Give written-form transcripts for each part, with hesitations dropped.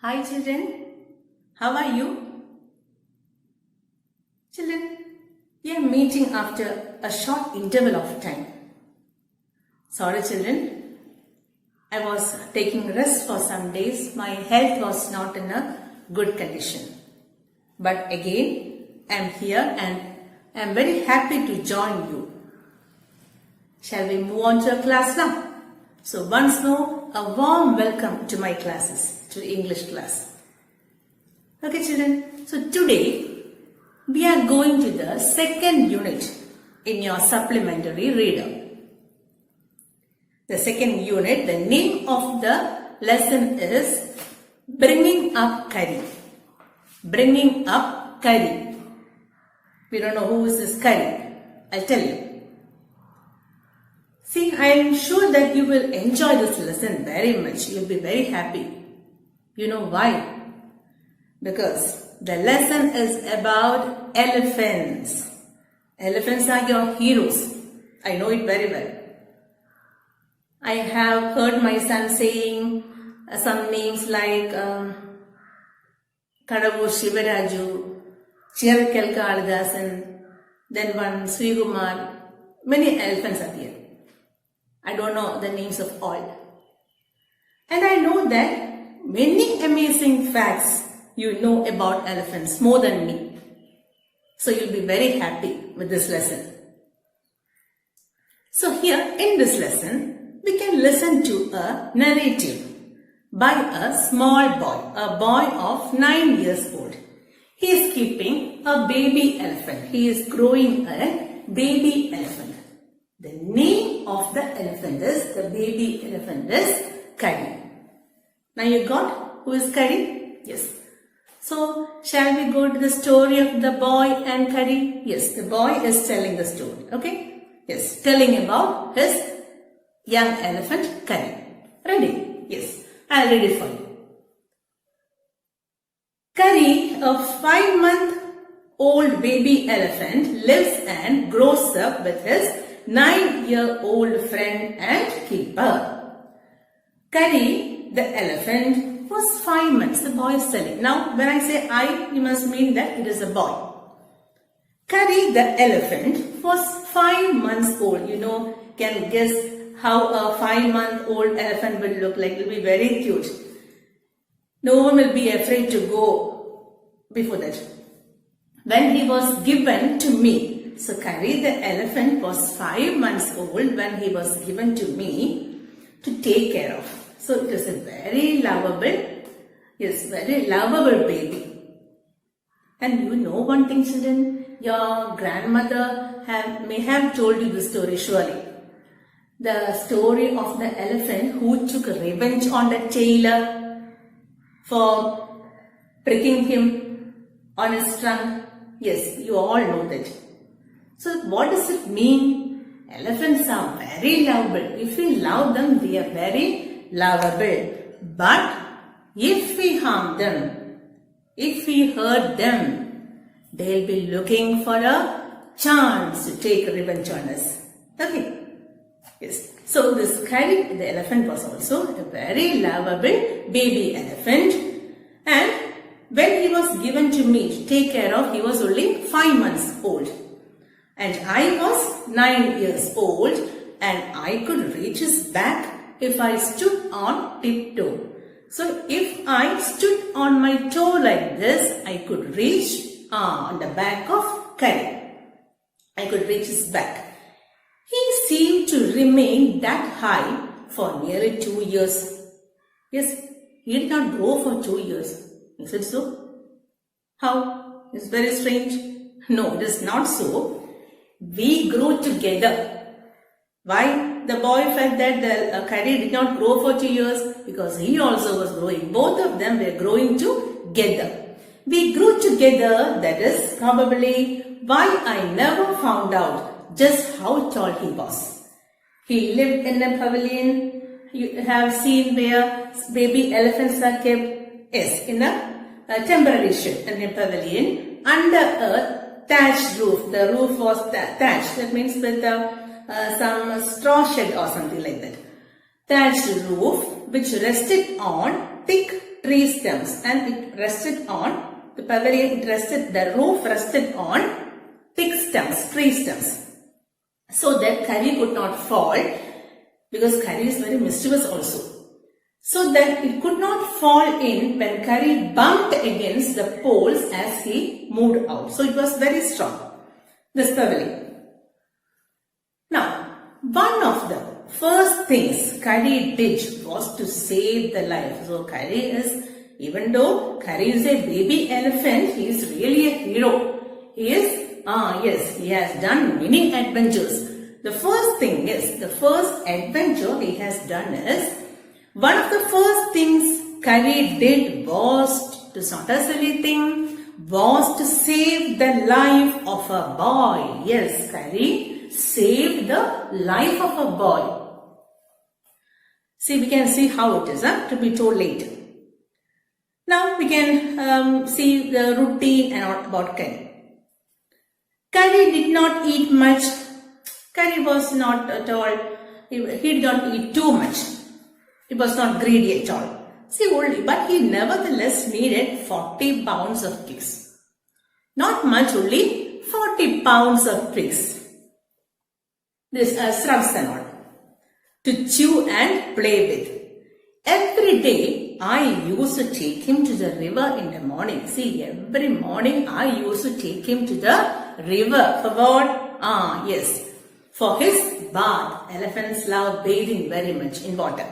Hi children, how are you? Children, we are meeting after a short interval of time. Sorry children, I was taking rest for some days. My health was not in a good condition. But again, I am here and I am very happy to join you. Shall we move on to our class now? So once more, a warm welcome to my classes, to English class. Okay children, so today we are going to the second unit in your supplementary reader. The second unit, the name of the lesson is Bringing Up Curry. Bringing Up Curry. We don't know who is this Curry. I'll tell you. See, I am sure that you will enjoy this lesson very much. You'll be very happy. You know why? Because the lesson is about elephants. Elephants are your heroes. I know it very well. I have heard my son saying some names like Kadavu Shivaraju, Chirakelka Alidasan, then one Srigumar. Many elephants are there. I don't know the names of all. And I know that many amazing facts you know about elephants more than me. So you'll be very happy with this lesson. So here in this lesson, we can listen to a narrative by a small boy, a boy of 9 years old. He is keeping a baby elephant. He is growing a baby elephant. The name of the elephant is, the baby elephant is Curry. Now you got who is Curry? Yes. So shall we go to the story of the boy and Curry? Yes, the boy is telling the story. Okay? Yes, telling about his young elephant Curry. Ready? Yes, I'll read it for you. Curry, a 5-month-old baby elephant, lives and grows up with his 9-year-old friend and keeper. Curry, the elephant, was 5 months. The boy is telling. Now, when I say I, you must mean that it is a boy. Curry, the elephant, was 5 months old. You know, can guess how a 5-month-old elephant will look like. It will be very cute. No one will be afraid to go before that. When he was given to me, so Curry the elephant was 5 months old when he was given to me to take care of. So it is a very lovable, yes, very lovable baby. And you know one thing children, your grandmother may have told you the story surely. The story of the elephant who took revenge on the tailor for pricking him on his trunk. Yes, you all know that. So what does it mean? Elephants are very lovable. If we love them, they are very lovable. But if we harm them, if we hurt them, they'll be looking for a chance to take revenge on us. Okay. Yes. So this Curry, the elephant, was also a very lovable baby elephant. And when he was given to me to take care of, he was only 5 months old. And I was 9 years old and I could reach his back if I stood on tiptoe. So if I stood on my toe like this, I could reach on the back of Curry. I could reach his back. He seemed to remain that high for nearly 2 years. Yes, he did not grow for 2 years. Is it so? How? It's very strange. No, it is not so. We grew together. Why? The boy felt that the Curry did not grow for 2 years because he also was growing. Both of them were growing together. We grew together, that is probably why I never found out just how tall he was. He lived in a pavilion. You have seen where baby elephants are kept. Yes, in a temporary shed in a pavilion under a thatched roof. The roof was thatched. That means with some straw shed or something like that. Thatched roof which rested on thick tree stems and it rested on the pavilion. The roof rested on thick stems, tree stems, so that Curry could not fall, because Curry is very mischievous also. So that it could not fall in when Curry bumped against the poles as he moved out. So it was very strong, this pavilion. Now, one of the first things Curry did was to save the life. So Curry is, even though Curry is a baby elephant, he is really a hero. He has done many adventures. The first adventure he has done is, one of the first things Curry did was, it's not a silly thing, was to save the life of a boy. Yes, Curry saved the life of a boy. See, we can see how it is to be told later. Now we can see the routine and all about Curry. Curry did not eat much. Curry was not at all, he did not eat too much. He was not greedy at all. See, only, but he nevertheless needed 40 pounds of twigs. Not much, only 40 pounds of twigs. This shrubs and all, to chew and play with. Every day I used to take him to the river in the morning. See, every morning I used to take him to the river. For what? Yes, for his bath. Elephants love bathing very much in water.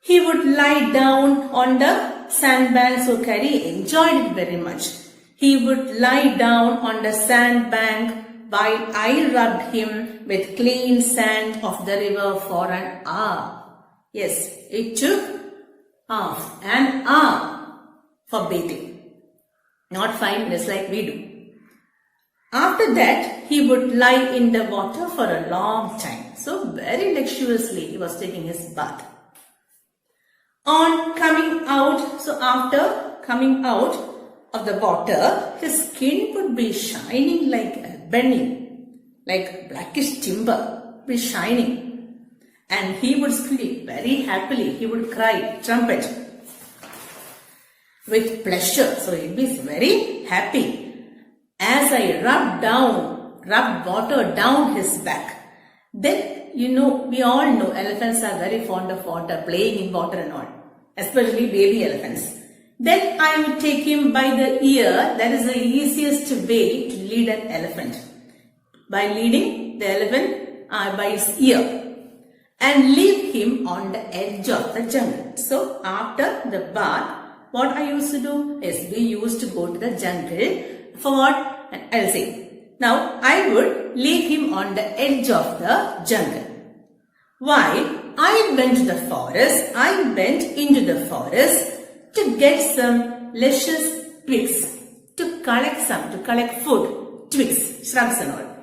He would lie down on the sandbank, so Curry enjoyed it very much. He would lie down on the sandbank while I rubbed him with clean sand of the river for an hour. Yes, it took half an hour for bathing. Not 5 minutes like we do. After that, he would lie in the water for a long time. So very luxuriously he was taking his bath. On coming out, so after coming out of the water, his skin would be shining like ebony, like blackish timber, be shining. And he would sleep very happily. He would cry, trumpet, with pleasure. So he was very happy. As I rubbed water down his back, then we all know elephants are very fond of water, playing in water and all, especially baby elephants. Then I would take him by the ear. That is the easiest way to lead an elephant. By leading the elephant by his ear and leave him on the edge of the jungle. So after the bath, what I used to do is we used to go to the jungle for what? I'll say. Now I would leave him on the edge of the jungle. While I went to the forest, I went into the forest to get some luscious twigs, to collect food, twigs, shrubs and all,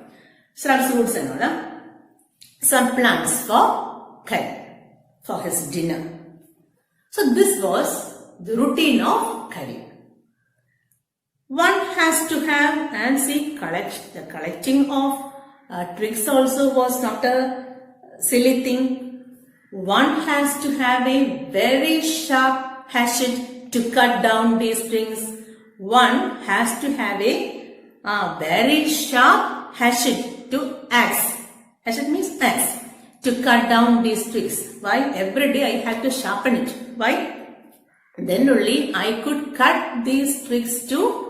shrubs, roots and all, some plants for Curry, for his dinner. So this was the routine of Curry. One has to have, and see, the collecting of twigs also was not a silly thing. One has to have a very sharp hatchet to cut down these twigs. One has to have a very sharp hatchet to axe. Hatchet means axe. To cut down these twigs. Why? Every day I had to sharpen it. Why? Then only I could cut these twigs to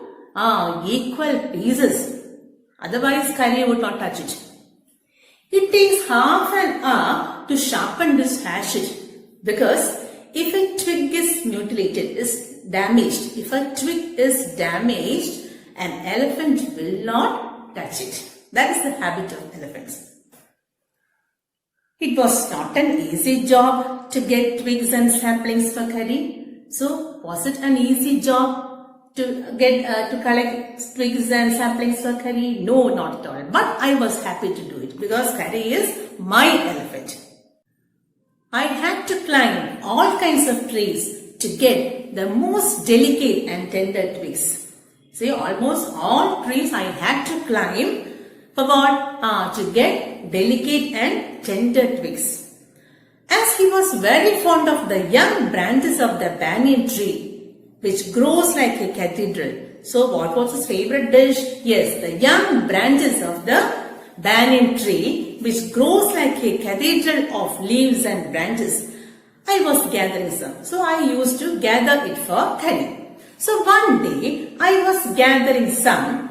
equal pieces. Otherwise, Curry would not touch it. It takes half an hour to sharpen this hatchet, because if a twig is mutilated, is damaged, if a twig is damaged, an elephant will not touch it. That is the habit of elephants. It was not an easy job to get twigs and saplings for Curry. So, was it an easy job to collect twigs and saplings for Curry? No, not at all. But I was happy to do it, because Curry is my elephant. I had to climb all kinds of trees to get the most delicate and tender twigs. See, almost all trees I had to climb for what? To get delicate and tender twigs. As he was very fond of the young branches of the banyan tree, which grows like a cathedral. So what was his favorite dish? Yes, the young branches of the banyan tree, which grows like a cathedral of leaves and branches. I was gathering some. So I used to gather it for curry. So one day I was gathering some,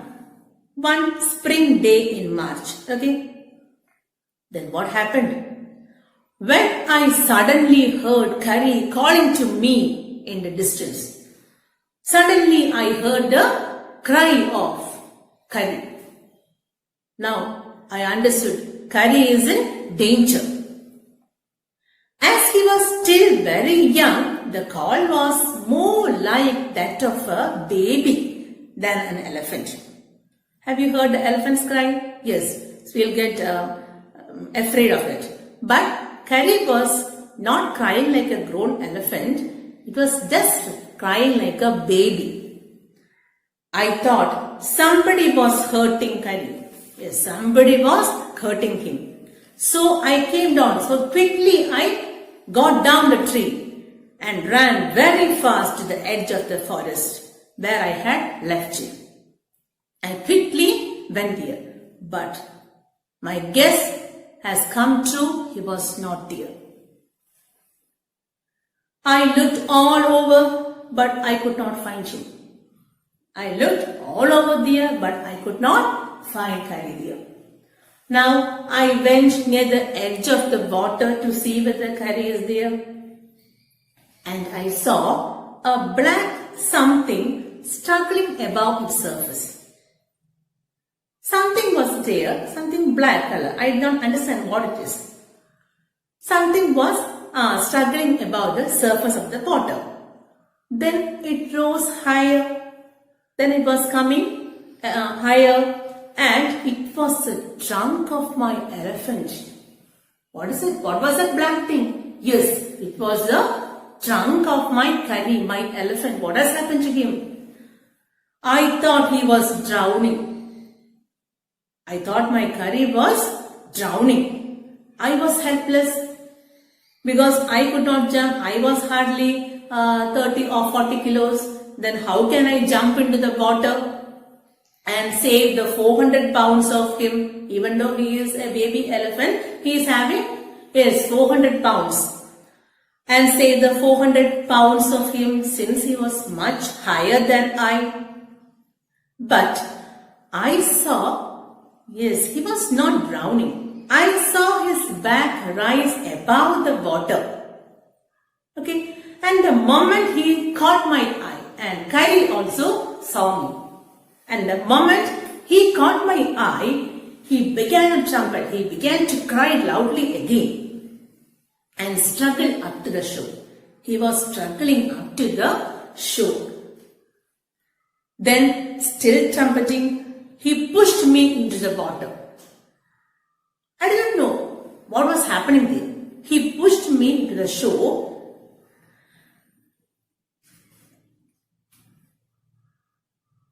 one spring day in March. Okay. Then what happened? When I suddenly heard Curry calling to me in the distance, suddenly I heard the cry of Curry. Now I understood Curry is in danger. As he was still very young, the call was more like that of a baby than an elephant. Have you heard the elephant's cry? Yes, so we'll get afraid of it. But Curry was not crying like a grown elephant. It was just crying like a baby. I thought somebody was hurting Curry. Yes, somebody was hurting him. So I came down. So quickly I got down the tree and ran very fast to the edge of the forest where I had left him. I quickly went there. But my guess has come true, he was not there. I looked all over, but I could not find him. I looked all over there, but I could not find Curry there. Now I went near the edge of the water to see whether Curry is there. And I saw a black something struggling above its surface. Something was there, something black color. I did not understand what it is. Something was struggling above the surface of the water. Then it rose higher. Then it was coming higher. And it was the trunk of my elephant. What is it? What was that black thing? Yes, it was the trunk of my Curry, my elephant. What has happened to him? I thought he was drowning. I thought my Curry was drowning. I was helpless because I could not jump. I was hardly 30 or 40 kilos. Then how can I jump into the water and save the 400 pounds of him? Even though he is a baby elephant, he is having 400 pounds. And save the 400 pounds of him since he was much higher than I. But I saw, yes, he was not drowning. I saw his back rise above the water. Okay. And the moment he caught my eye, and Curry also saw me. And the moment he caught my eye, he began to trumpet. He began to cry loudly again and struggled up to the shore. He was struggling up to the shore. Then, still trumpeting, he pushed me into the water. I didn't know what was happening there. He pushed me into the shore.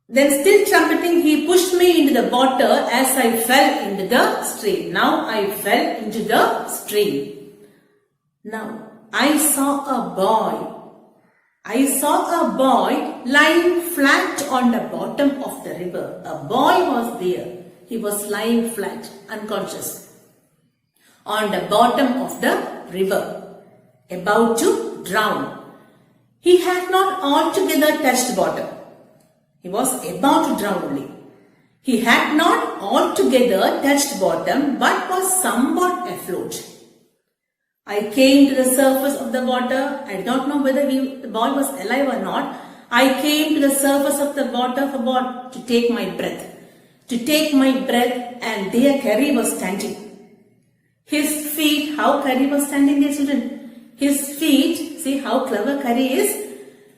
Then still trumpeting, he pushed me into the water as I fell into the stream. Now I fell into the stream. Now I saw a boy. I saw a boy lying flat on the bottom of the river. A boy was there. He was lying flat, unconscious, on the bottom of the river, about to drown. He had not altogether touched bottom. He was about to drown only. He had not altogether touched bottom, but was somewhat afloat. I came to the surface of the water. I did not know whether the boy was alive or not. I came to the surface of the water for what? To take my breath. To take my breath, and there Curry was standing. His feet, how Curry was standing there, children? His feet, see how clever Curry is?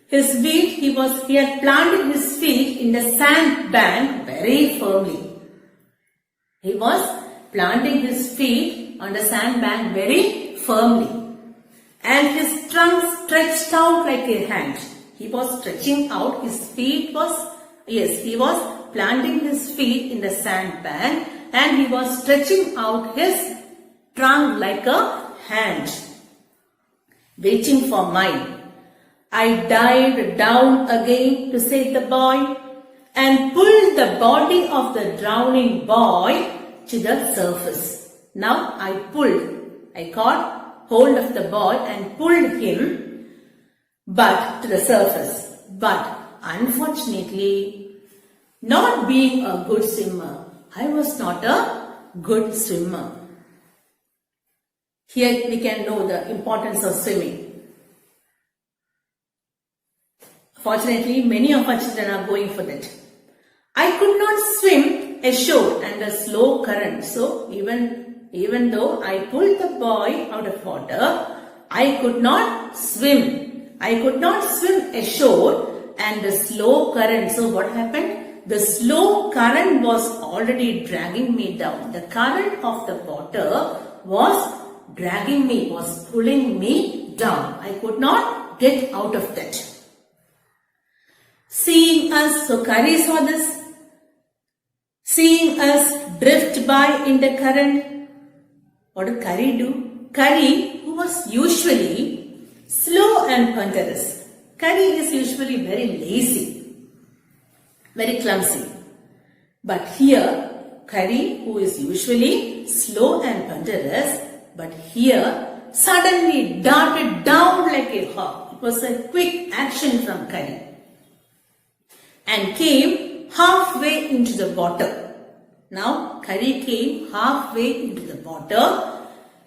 His feet, he had planted his feet in the sand bank very firmly. He was planting his feet on the sand bank very firmly. And his trunk stretched out like a hand. He was stretching out, his feet was, he was planting his feet in the sand bank and he was stretching out his trunk like a hand. waiting for mine. I dived down again to save the boy and pulled the body of the drowning boy to the surface. Now I caught hold of the boy and pulled him to the surface. But unfortunately, not being a good swimmer, I was not a good swimmer. Here we can know the importance of swimming. Fortunately, many of our children are going for that. I could not swim ashore under slow current. So even though I pulled the boy out of water, I could not swim. I could not swim ashore and the slow current. So what happened? The slow current was already dragging me down. The current of the water was dragging me, was pulling me down. I could not get out of that. Seeing us, so Kari saw this. Seeing us drift by in the current, what did Kari do? Kari, who was usually slow and ponderous. Kari is usually very lazy, very clumsy. But here, Kari, who is usually slow and ponderous, but here suddenly darted down like a hawk. It was a quick action from Kari and came halfway into the water. Now Kari came halfway into the water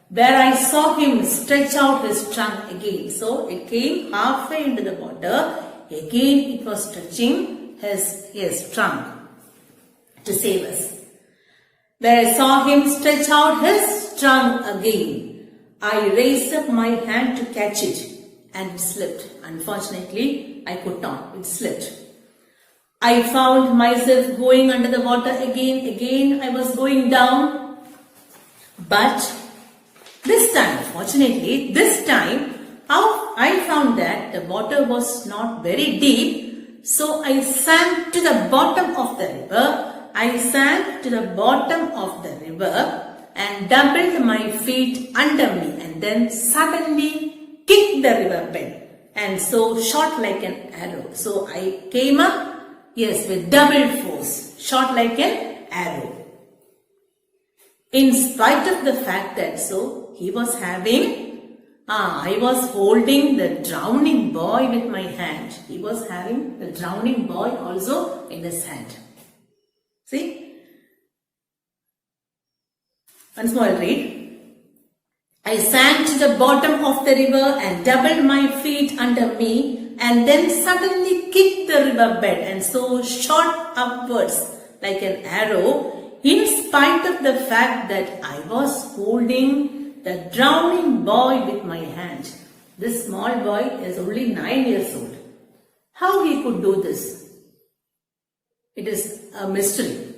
where I saw him stretch out his trunk again. So it came halfway into the water. Again it was stretching his trunk to save us. Where I saw him stretch out his trunk again, I raised up my hand to catch it and it slipped. Unfortunately, I could not. It slipped. I found myself going under the water again. I was going down. But this time, fortunately, I found that the water was not very deep. So I sank to the bottom of the river. I sank to the bottom of the river and doubled my feet under me and then suddenly kicked the river bed and so shot like an arrow. So I came up, with double force, shot like an arrow. In spite of the fact that I was holding the drowning boy with my hand. He was having the drowning boy also in his hand. See? Once more I'll read. I sank to the bottom of the river and doubled my feet under me and then suddenly kicked the river bed and so shot upwards like an arrow in spite of the fact that I was holding the drowning boy with my hand. This small boy is only 9 years old. How he could do this? It is a mystery.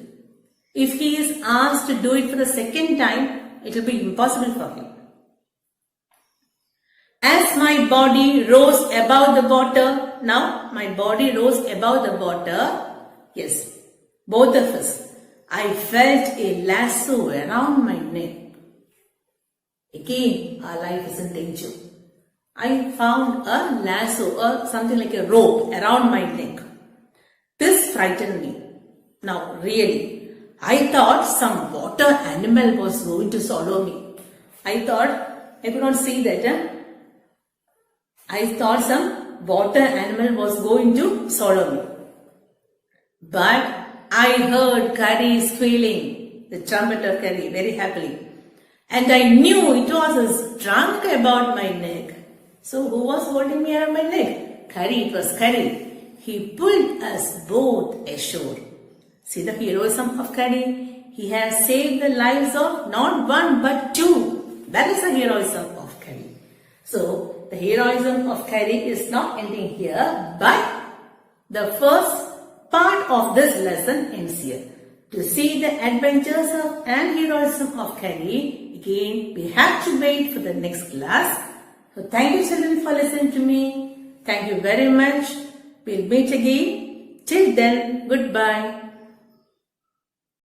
If he is asked to do it for the second time, it will be impossible for him. As my body rose above the water, now my body rose above the water, both of us, I felt a lasso around my neck. Again, our life is in danger. I found a lasso or something like a rope around my neck. This frightened me. Now, really, I thought some water animal was going to swallow me. I thought, I could not see that. I thought some water animal was going to swallow me. But I heard Kari squealing, the trumpet of Kari, very happily. And I knew it was his trunk about my neck. So who was holding me around my neck? Kari, it was Kari. He pulled us both ashore. See the heroism of Kari. He has saved the lives of not one but two. That is the heroism of Kari. So the heroism of Kari is not ending here, but the first part of this lesson ends here. To see the adventures of and heroism of Kari, again we have to wait for the next class. So thank you children for listening to me. Thank you very much. We'll meet again. Till then, goodbye.